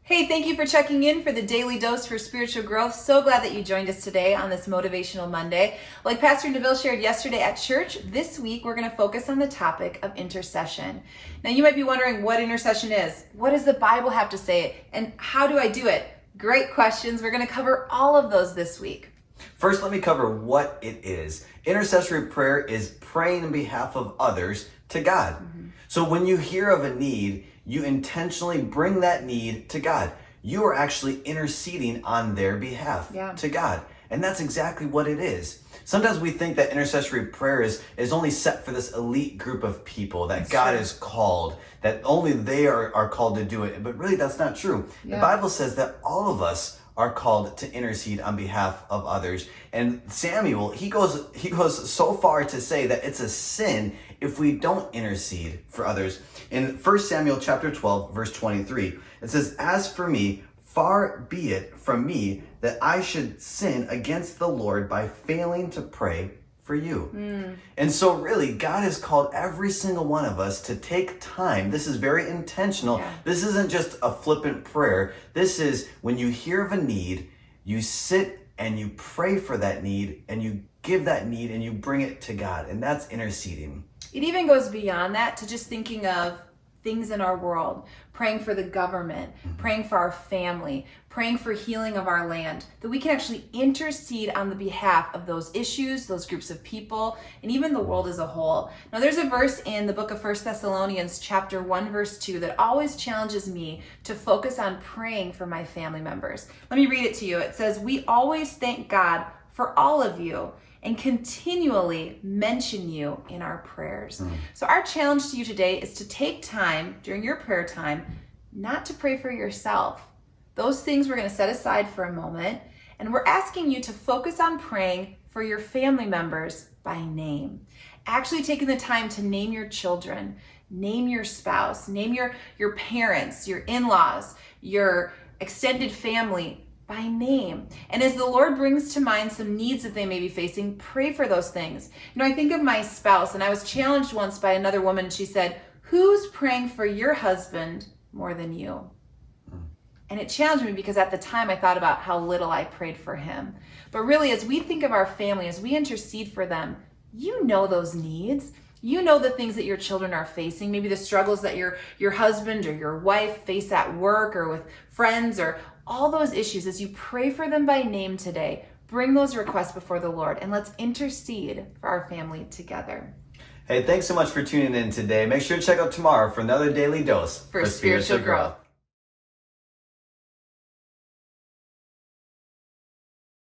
Hey, thank you for checking in for the Daily Dose for Spiritual Growth. So glad that you joined us today on this Motivational Monday. Like Pastor Nabil shared yesterday at church, this week we're going to focus on the topic of intercession. Now you might be wondering what intercession is. What does the Bible have to say? And how do I do it? Great questions. We're going to cover all of those this week. First, let me cover what it is. Intercessory prayer is praying on behalf of others to God. So when you hear of a need, you intentionally bring that need to God. You are actually interceding on their behalf to God. And that's exactly what it is. Sometimes we think that intercessory prayer is only set for this elite group of people that God has called, that only they are called to do it. But really, that's not true. The Bible says that all of us are called to intercede on behalf of others. And Samuel, he goes so far to say that it's a sin if we don't intercede for others. In 1 Samuel chapter 12, verse 23, it says, "As for me, far be it from me that I should sin against the Lord by failing to pray for you." And so really, God has called every single one of us to take time. This is very intentional. This isn't just a flippant prayer. This is when you hear of a need, you sit and you pray for that need and you give that need and you bring it to God. And that's interceding. It even goes beyond that to just thinking of things in our world, praying for the government, praying for our family, praying for healing of our land, that we can actually intercede on the behalf of those issues, those groups of people, and even the world as a whole. Now there's a verse in the book of 1 Thessalonians chapter 1 verse 2 that always challenges me to focus on praying for my family members. Let me read it to you. It says, "We always thank God for all of you and continually mention you in our prayers." So our challenge to you today is to take time during your prayer time, not to pray for yourself. Those things we're going to set aside for a moment, and we're asking you to focus on praying for your family members by name. Actually taking the time to name your children, name your spouse, name your parents, your in-laws, your extended family, by name. And as the Lord brings to mind some needs that they may be facing, pray for those things. I think of my spouse, and I was challenged once by another woman. She said, "Who's praying for your husband more than you?" And it challenged me because at the time I thought about how little I prayed for him. But really, as we think of our family, as we intercede for them, you know those needs. You know the things that your children are facing, maybe the struggles that your husband or your wife face at work or with friends, or all those issues. As you pray for them by name today, bring those requests before the Lord and let's intercede for our family together. Hey, thanks so much for tuning in today. Make sure to check out tomorrow for another daily dose for spiritual growth.